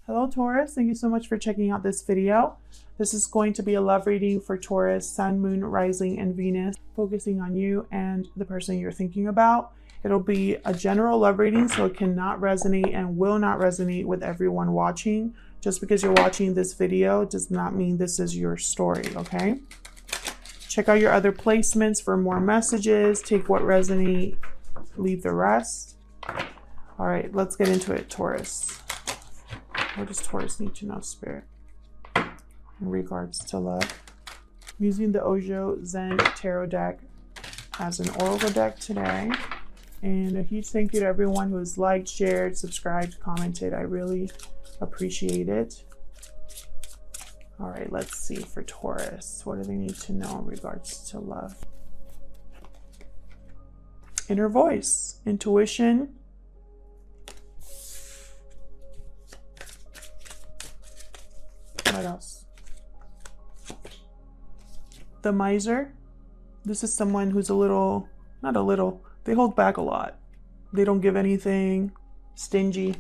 Hello Taurus, thank you so much for checking out this video. This is going to be a love reading for Taurus, Sun, Moon, Rising, and Venus, focusing on you and the person you're thinking about. It'll be a general love reading, so it cannot resonate and will not resonate with everyone watching. Just because you're watching this video does not mean this is your story, okay? Check out your other placements for more messages. Take what resonates, leave the rest. All right, let's get into it, Taurus. What does Taurus need to know, Spirit, in regards to love? I'm using the Ojo Zen Tarot deck as an oracle deck today. And a huge thank you to everyone who has liked, shared, subscribed, commented. I really appreciate it. All right, let's see for Taurus. What do they need to know in regards to love? Inner voice, intuition. What else? The miser. This is someone who's they hold back a lot. They don't give anything, stingy.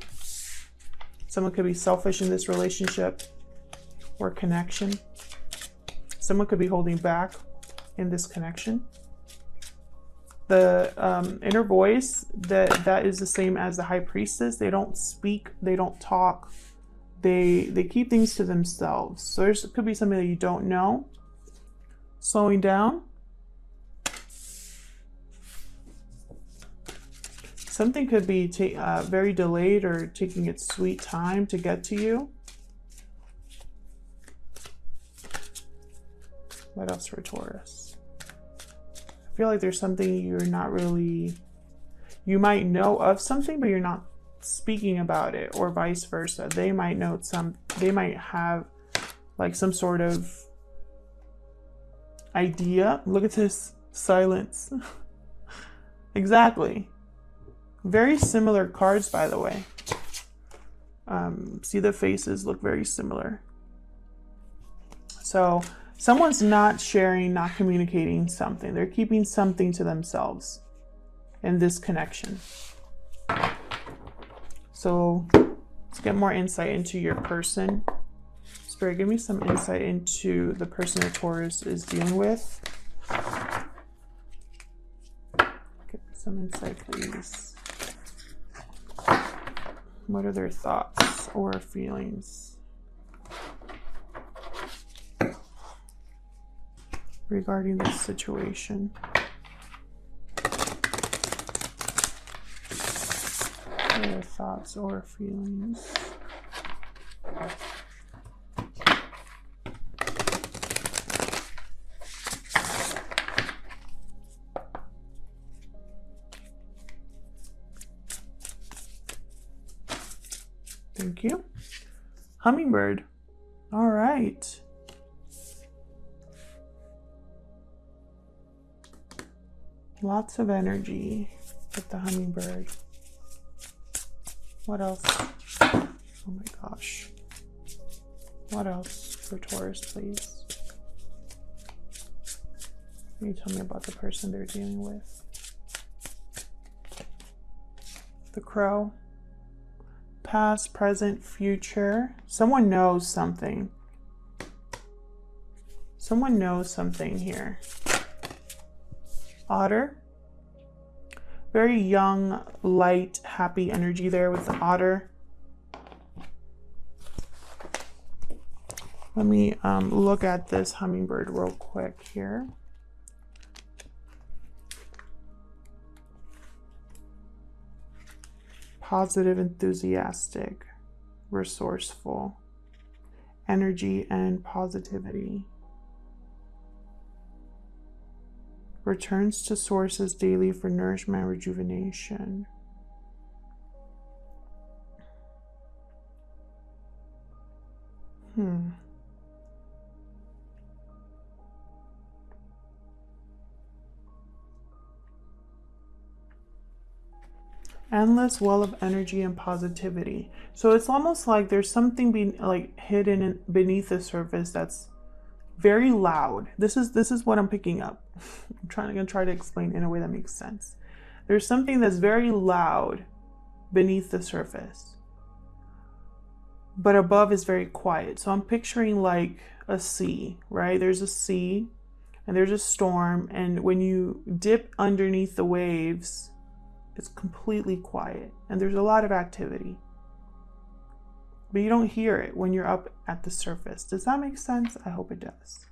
Someone could be selfish in this relationship or connection. Someone could be holding back in this connection. The inner voice, that is the same as the High Priestess. They don't speak, they don't talk. They keep things to themselves. So there could be something that you don't know. Slowing down. Something could be very delayed or taking its sweet time to get to you. What else for Taurus? I feel like there's something you're not really... You might know of something, but you're not speaking about it, or vice versa. They might know they might have like some sort of idea. Look at this silence. Exactly. Very similar cards, by the way. See, the faces look very similar. So someone's not sharing, not communicating something. They're keeping something to themselves in this connection. So let's get more insight into your person. Spirit, give me some insight into the person that Taurus is dealing with. Give me some insight, please. What are their thoughts or feelings regarding this situation? Their thoughts or feelings. Thank you. Hummingbird. All right. Lots of energy with the hummingbird. What else? Oh my gosh. What else for Taurus, please? Can you tell me about the person they're dealing with? The Crow. Past, present, future. Someone knows something. Someone knows something here. Otter. Very young, light, happy energy there with the otter. Let me look at this hummingbird real quick here. Positive, enthusiastic, resourceful, energy and positivity. Returns to sources daily for nourishment and rejuvenation. Endless well of energy and positivity. So it's almost like there's something being hidden beneath the surface that's very loud. This is what I'm picking up. I'm gonna try to explain in a way that makes sense. There's something that's very loud beneath the surface. but above is very quiet. So I'm picturing like a sea, right? There's a sea and there's a storm, and when you dip underneath the waves, it's completely quiet and there's a lot of activity, but you don't hear it when you're up at the surface. Does that make sense? I hope it does.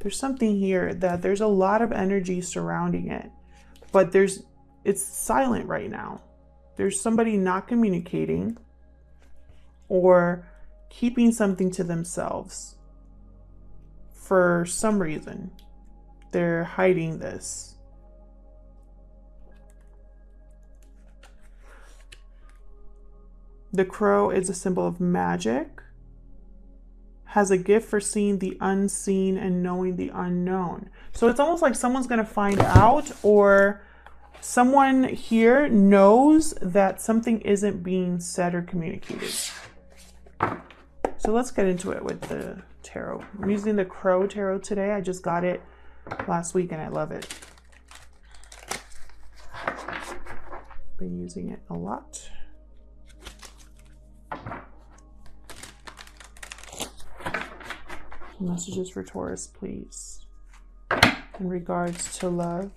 There's something here that there's a lot of energy surrounding it, but it's silent right now. There's somebody not communicating or keeping something to themselves for some reason. They're hiding this. The crow is a symbol of magic, has a gift for seeing the unseen and knowing the unknown. So it's almost like someone's going to find out, or someone here knows that something isn't being said or communicated. So let's get into it with the tarot. I'm using the Crow Tarot today. I just got it last week and I love it. Been using it a lot. Messages for Taurus, please, in regards to love.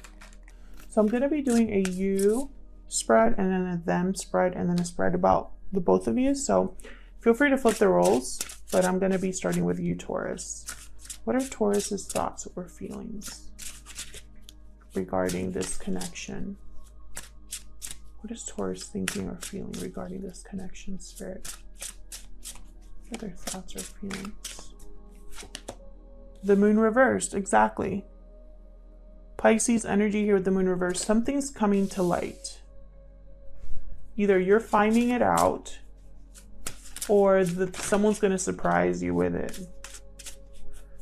So I'm going to be doing a you spread and then a them spread and then a spread about the both of you. So feel free to flip the roles, but I'm going to be starting with you, Taurus. What are Taurus's thoughts or feelings regarding this connection? What is Taurus thinking or feeling regarding this connection, Spirit? What are their thoughts or feelings? The moon reversed, exactly. Pisces energy here with the moon reversed. Something's coming to light. Either you're finding it out or someone's going to surprise you with it.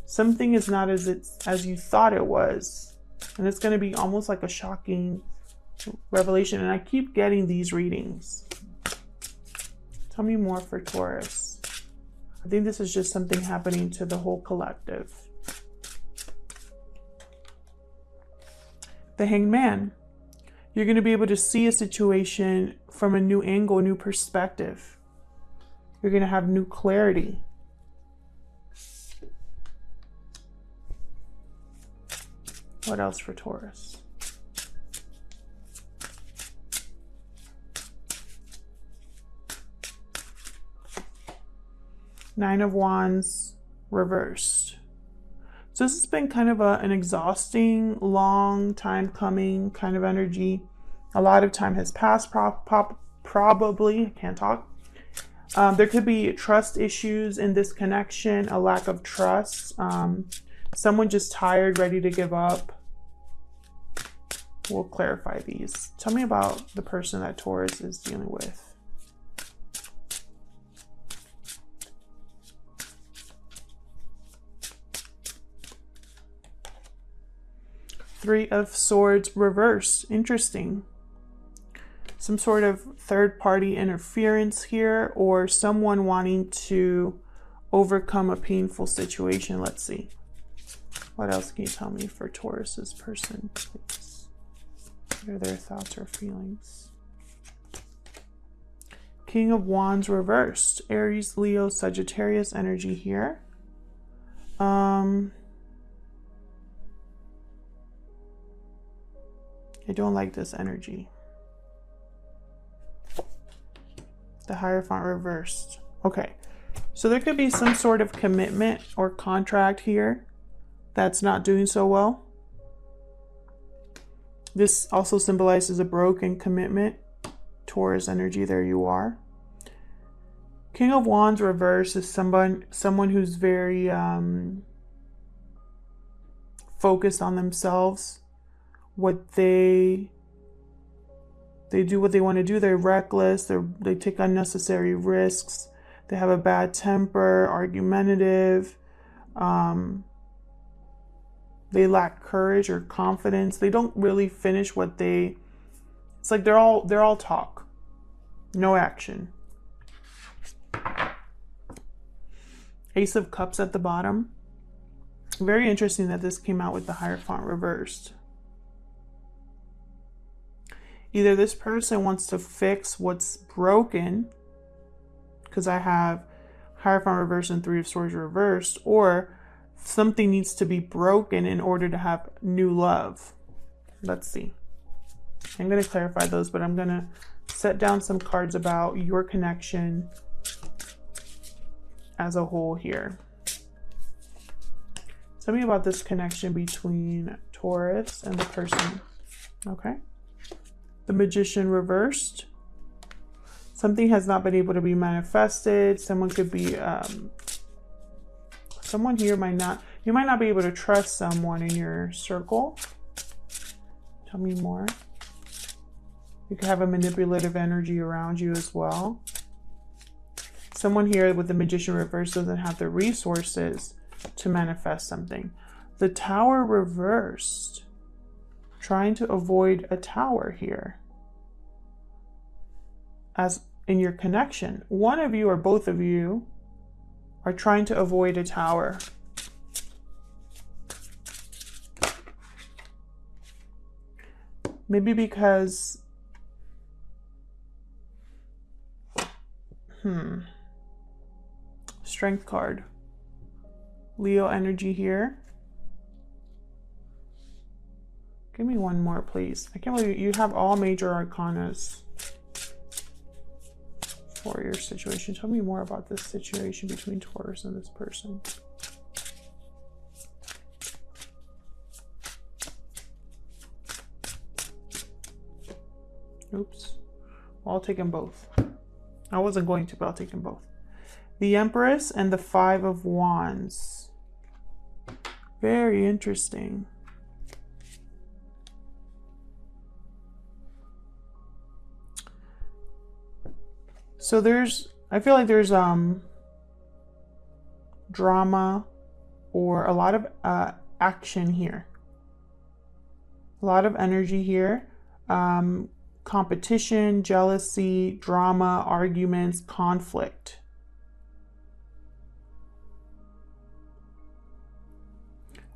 Something is not as you thought it was. And it's going to be almost like a shocking revelation. And I keep getting these readings. Tell me more for Taurus. I think this is just something happening to the whole collective. The Hanged Man. You're going to be able to see a situation from a new angle, a new perspective. You're going to have new clarity. What else for Taurus? Nine of Wands reversed. So this has been kind of an exhausting, long time coming kind of energy. A lot of time has passed, probably, I can't talk. There could be trust issues in this connection, a lack of trust. Someone just tired, ready to give up. We'll clarify these. Tell me about the person that Taurus is dealing with. Three of Swords reversed. Interesting. Some sort of third-party interference here, or someone wanting to overcome a painful situation. Let's see. What else can you tell me for Taurus's person, please? What are their thoughts or feelings? King of Wands reversed. Aries, Leo, Sagittarius energy here. I don't like this energy. The Hierophant reversed. Okay, so there could be some sort of commitment or contract here that's not doing so well. This also symbolizes a broken commitment. Taurus energy, there you are. King of Wands reversed is someone who's very focused on themselves. What they do what they want to do. They're reckless. They take unnecessary risks. They have a bad temper, argumentative. They lack courage or confidence. They don't really finish what they. It's like they're all talk, no action. Ace of Cups at the bottom. Very interesting that this came out with the Hierophant reversed. Either this person wants to fix what's broken, because I have Hierophant reversed and Three of Swords reversed, or something needs to be broken in order to have new love. Let's see. I'm going to clarify those, but I'm going to set down some cards about your connection as a whole here. Tell me about this connection between Taurus and the person. Okay. The Magician reversed. Something has not been able to be manifested. Someone could be, someone here you might not be able to trust someone in your circle. Tell me more. You could have a manipulative energy around you as well. Someone here with the Magician reversed doesn't have the resources to manifest something. The Tower reversed. Trying to avoid a tower here. As in your connection, one of you or both of you are trying to avoid a tower. Maybe because Strength card. Leo energy here. Give me one more, please. I can't believe you have all major arcanas for your situation. Tell me more about this situation between Taurus and this person. Oops. I'll take them both. I wasn't going to, but I'll take them both. The Empress and the Five of Wands. Very interesting. So I feel like there's drama or a lot of action here. A lot of energy here. Competition, jealousy, drama, arguments, conflict.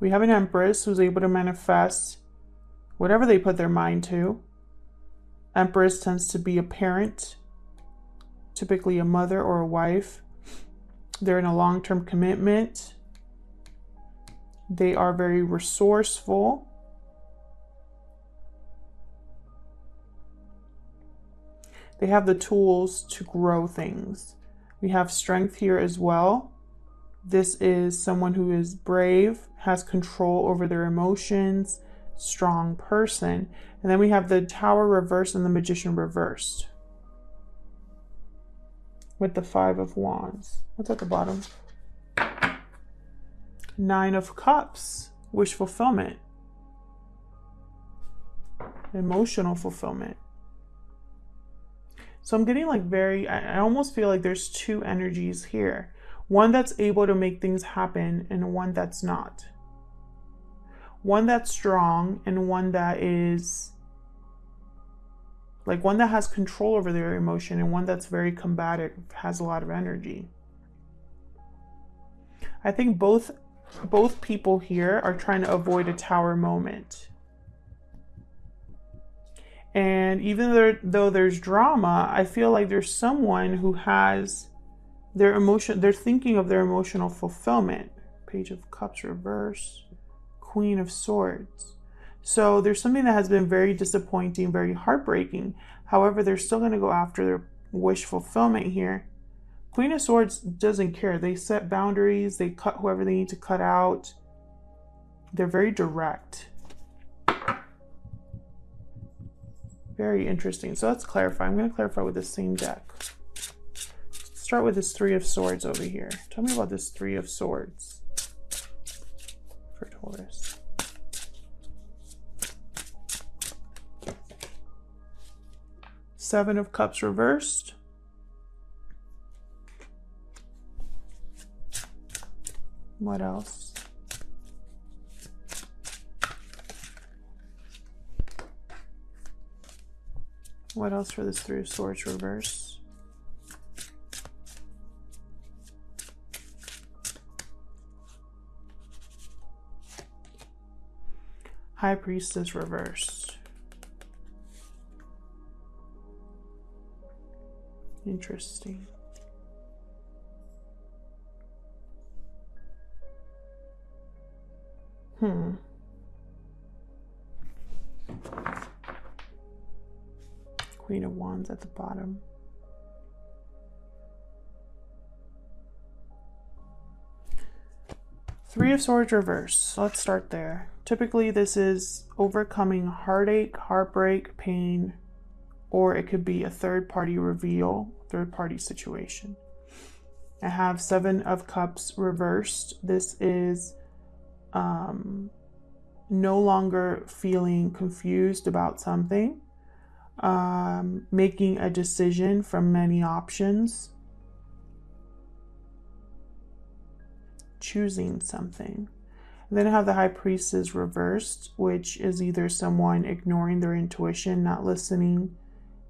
We have an Empress who's able to manifest whatever they put their mind to. Empress tends to be a parent, typically a mother or a wife. They're in a long-term commitment. They are very resourceful. They have the tools to grow things. We have strength here as well. This is someone who is brave, has control over their emotions, strong person. And then we have the Tower reversed and the Magician reversed. With the Five of Wands. What's at the bottom? Nine of Cups. Wish fulfillment. Emotional fulfillment. So I'm getting like I almost feel like there's two energies here. One that's able to make things happen and one that's not. One that's strong and one that is like one that has control over their emotion and one that's very combative, has a lot of energy. I think both people here are trying to avoid a tower moment. And even though there's drama, I feel like there's someone who has their emotion, they're thinking of their emotional fulfillment. Page of Cups reverse, Queen of Swords. So there's something that has been very disappointing, very heartbreaking. However, they're still going to go after their wish fulfillment here. Queen of Swords doesn't care. They set boundaries. They cut whoever they need to cut out. They're very direct. Very interesting. So let's clarify. I'm going to clarify with the same deck. Let's start with this Three of Swords over here. Tell me about this Three of Swords for Taurus. Seven of Cups reversed. What else? What else for this Three of Swords reverse? High Priestess reversed. Interesting. Queen of Wands at the bottom. Three of Swords reversed. Let's start there. Typically, this is overcoming heartache, heartbreak, pain, or it could be a third-party reveal, third-party situation. I have Seven of Cups reversed. This is no longer feeling confused about something, making a decision from many options, choosing something. And then I have the High Priestess reversed, which is either someone ignoring their intuition, not listening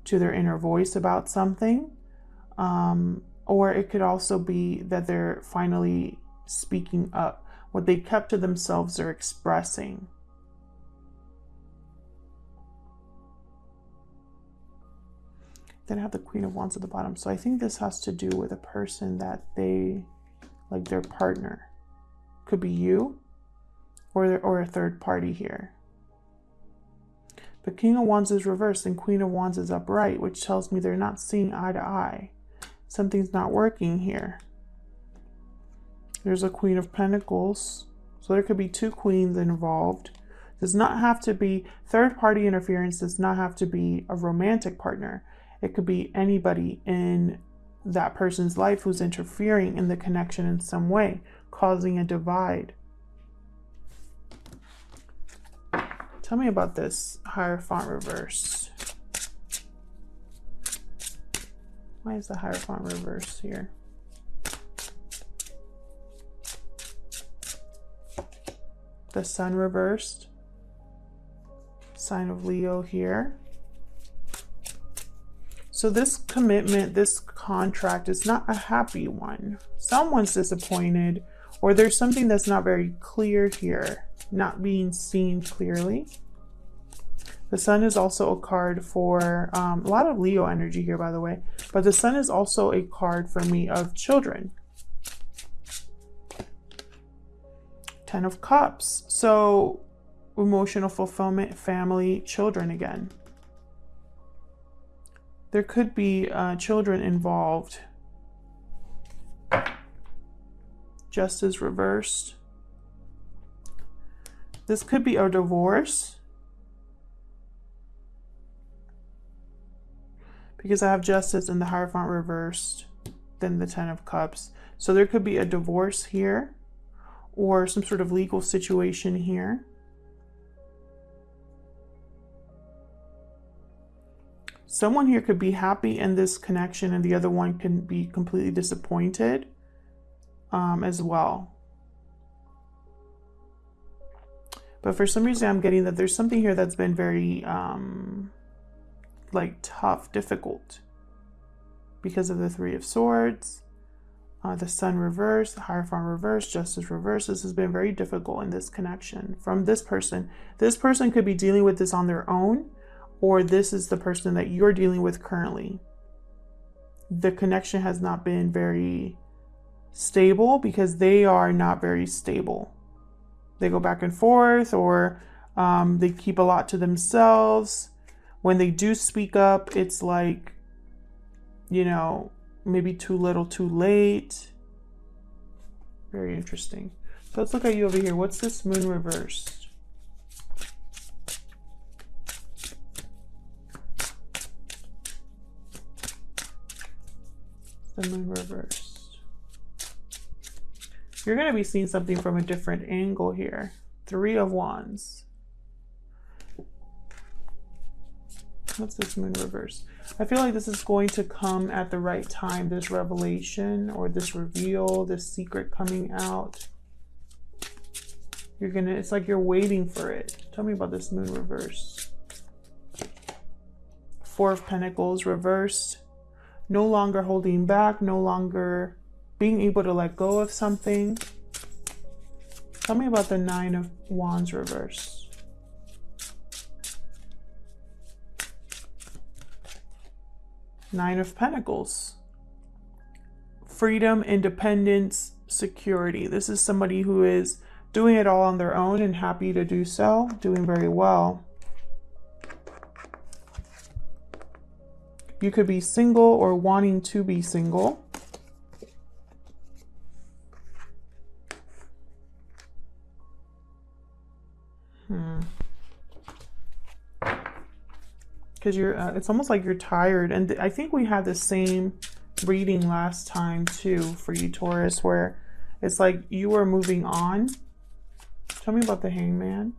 to their inner voice about something, or it could also be that they're finally speaking up. What they kept to themselves, they're expressing. Then I have the Queen of Wands at the bottom. So I think this has to do with a person that they, like their partner. Could be you or a third party here. But King of Wands is reversed and Queen of Wands is upright, which tells me they're not seeing eye to eye. Something's not working here. There's a Queen of Pentacles. So there could be two queens involved. Does not have to be third party interference, does not have to be a romantic partner. It could be anybody in that person's life who's interfering in the connection in some way, causing a divide. Tell me about this Hierophant reverse. Why is the Hierophant reverse here? The Sun reversed. Sign of Leo here. So this commitment, this contract is not a happy one. Someone's disappointed, or there's something that's not very clear here, not being seen clearly. The Sun is also a card for a lot of Leo energy here, by the way, but the Sun is also a card for me of children. Ten of Cups. So emotional fulfillment, family, children again. There could be children involved. Justice reversed. This could be a divorce, because I have Justice and the Hierophant reversed, then the Ten of Cups. So there could be a divorce here or some sort of legal situation here. Someone here could be happy in this connection and the other one can be completely disappointed as well. But for some reason I'm getting that there's something here that's been very like tough, difficult, because of the Three of Swords, the Sun reversed, the Hierophant reversed, Justice reversed. This has been very difficult in this connection from this person. This person could be dealing with this on their own, or this is the person that you're dealing with currently. The connection has not been very stable because they are not very stable. They go back and forth, or they keep a lot to themselves. When they do speak up, it's like, you know, maybe too little, too late. Very interesting. So let's look at you over here. What's this Moon reversed? The Moon reversed. You're going to be seeing something from a different angle here. Three of Wands. What's this Moon reverse? I feel like this is going to come at the right time. This revelation or this reveal, this secret coming out. You're gonna, it's like you're waiting for it. Tell me about this Moon reverse. Four of Pentacles reversed. No longer holding back, no longer being able to let go of something. Tell me about the Nine of Wands reversed. Nine of Pentacles. Freedom, independence, security. This is somebody who is doing it all on their own and happy to do so, doing very well. You could be single or wanting to be single. Because it's almost like you're tired. And I think we had the same reading last time too for you, Taurus, where it's like you were moving on. Tell me about the Hangman.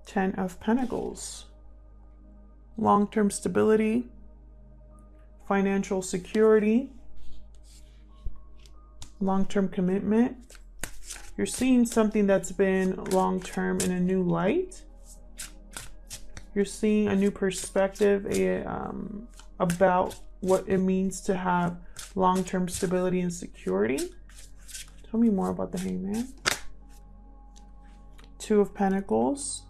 Ten of Pentacles. Long-term stability, financial security, long-term commitment. You're seeing something that's been long-term in a new light. You're seeing a new perspective about what it means to have long-term stability and security. Tell me more about the Hangman. Two of Pentacles.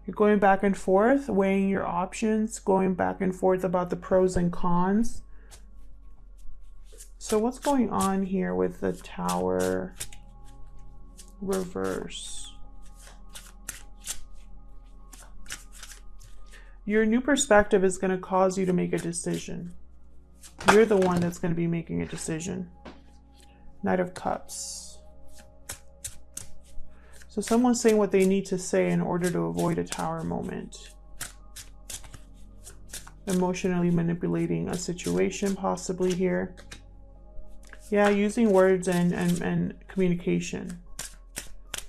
You're going back and forth, weighing your options, going back and forth about the pros and cons. So what's going on here with the Tower reverse? Your new perspective is going to cause you to make a decision. You're the one that's going to be making a decision. Knight of Cups. So someone's saying what they need to say in order to avoid a Tower moment. Emotionally manipulating a situation possibly here. Yeah, using words and communication.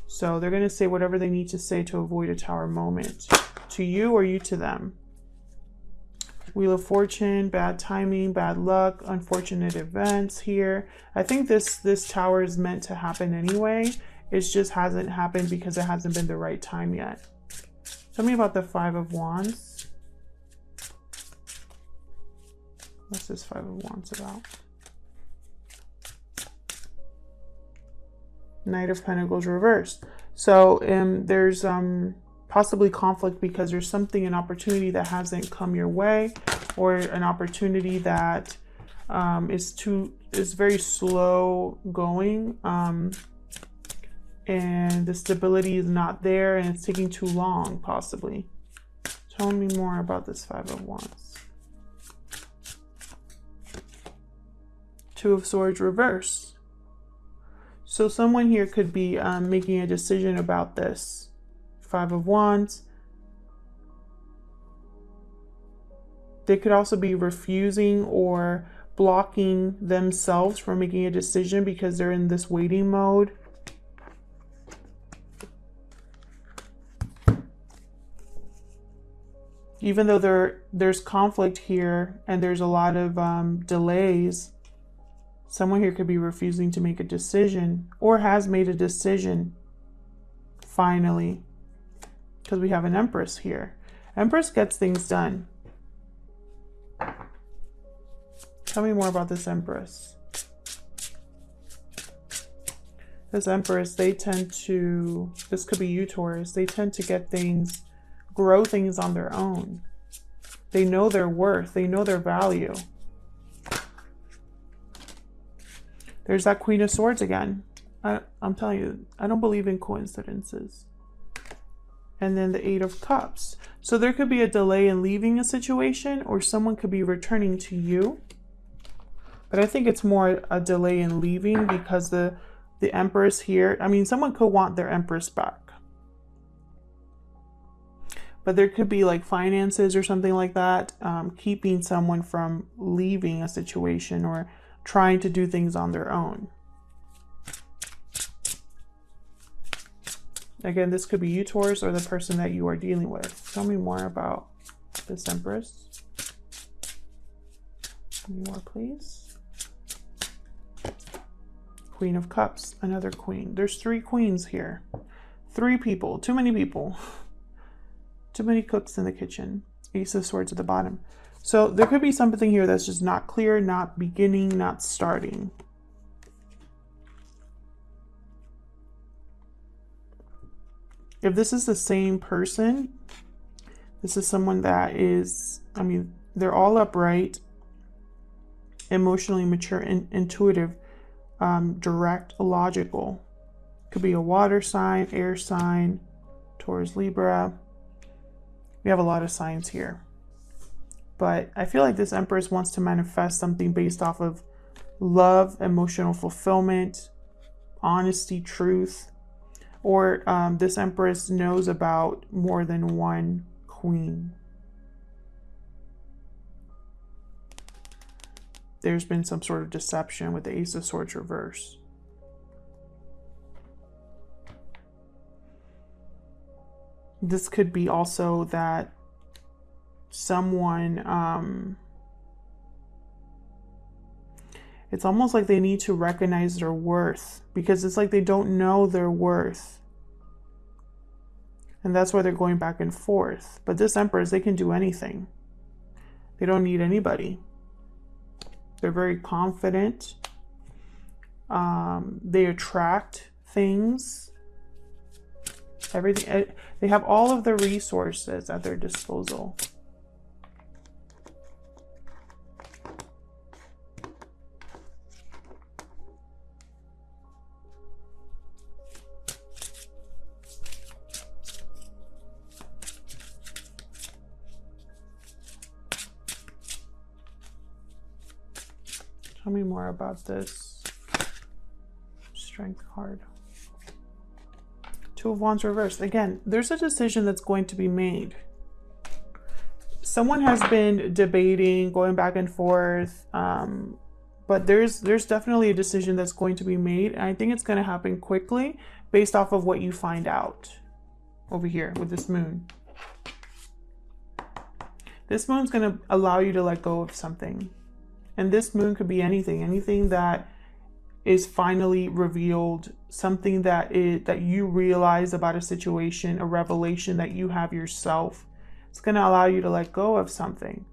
So they're going to say whatever they need to say to avoid a Tower moment. To you or you to them. Wheel of Fortune, bad timing, bad luck, unfortunate events here. I think this Tower is meant to happen anyway. It just hasn't happened because it hasn't been the right time yet. Tell me about the Five of Wands. What's this Five of Wands about? Knight of Pentacles reversed. So there's possibly conflict because there's something, an opportunity that hasn't come your way, or an opportunity that is very slow going. And the stability is not there and it's taking too long, possibly. Tell me more about this Five of Wands. Two of Swords reverse. So someone here could be making a decision about this. Five of Wands. They could also be refusing or blocking themselves from making a decision because they're in this waiting mode. Even though there's conflict here and there's a lot of delays, someone here could be refusing to make a decision or has made a decision finally, because we have an Empress here. Empress gets things done. Tell me more about this Empress. This Empress, they tend to, this could be you, Taurus, they tend to get things, grow things on their own. They know their worth. They know their value. There's that Queen of Swords again. I'm telling you, I don't believe in coincidences. And then the Eight of Cups. So there could be a delay in leaving a situation, or someone could be returning to you. But I think it's more a delay in leaving because the Empress here, I mean, someone could want their Empress back. But there could be like finances or something like that, keeping someone from leaving a situation or trying to do things on their own. Again, this could be you, Taurus, or the person that you are dealing with. Tell me more about this Empress. Any more, please? Queen of Cups, another queen. There's three queens here. Three people, too many people. Too many cooks in the kitchen. Ace of Swords at the bottom. So there could be something here that's just not clear, not beginning, not starting. If this is the same person, This is someone that is, I mean, they're all upright, emotionally mature, intuitive, direct, logical. Could be a water sign, air sign, Taurus, Libra. We have a lot of signs here. But I feel like this Empress wants to manifest something based off of love, emotional fulfillment, honesty, truth. Or this Empress knows about more than one queen. There's been some sort of deception with the Ace of Swords reverse. This could be also that someone, it's almost like they need to recognize their worth, because it's like they don't know their worth. And that's why they're going back and forth. But this Empress, they can do anything. They don't need anybody. They're very confident. They attract things. Everything. They have all of the resources at their disposal. Tell me more about this Strength card. Two of Wands reversed. Again, there's a decision that's going to be made. Someone has been debating, going back and forth, but there's definitely a decision that's going to be made. And I think it's going to happen quickly based off of what you find out over here with this moon. This moon's going to allow you to let go of something. And this moon could be anything that is finally revealed, something that you realize about a situation, a revelation that you have yourself. It's going to allow you to let go of something.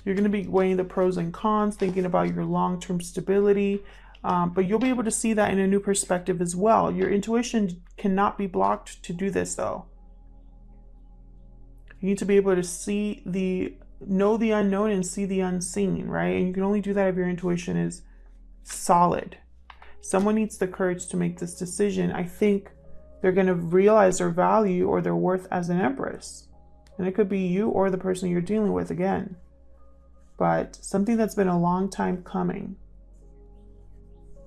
You're going to be weighing the pros and cons, thinking about your long-term stability, but you'll be able to see that in a new perspective as well. Your intuition cannot be blocked to do this, though. You need to be able to know the unknown and see the unseen, right? And you can only do that if your intuition is solid. Someone needs the courage to make this decision. I think they're going to realize their value or their worth as an Empress. And it could be you or the person you're dealing with again. But something that's been a long time coming.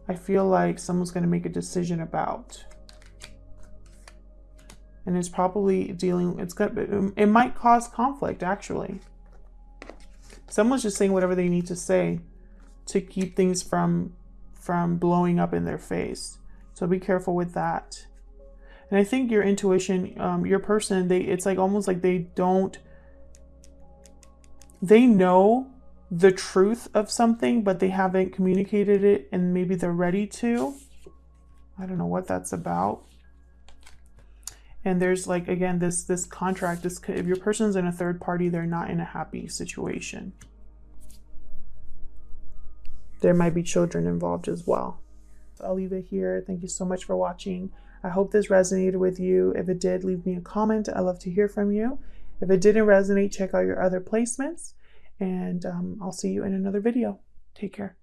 I feel like someone's going to make a decision about. And it's probably it might cause conflict, actually. Someone's just saying whatever they need to say to keep things from blowing up in their face. So be careful with that. And I think your intuition, your person, it's like almost like they know the truth of something, but they haven't communicated it, and maybe they're ready to. I don't know what that's about. And there's like, again, this contract, if your person's in a third party, they're not in a happy situation. There might be children involved as well. So I'll leave it here. Thank you so much for watching. I hope this resonated with you. If it did, leave me a comment. I love to hear from you. If it didn't resonate, check out your other placements. And I'll see you in another video. Take care.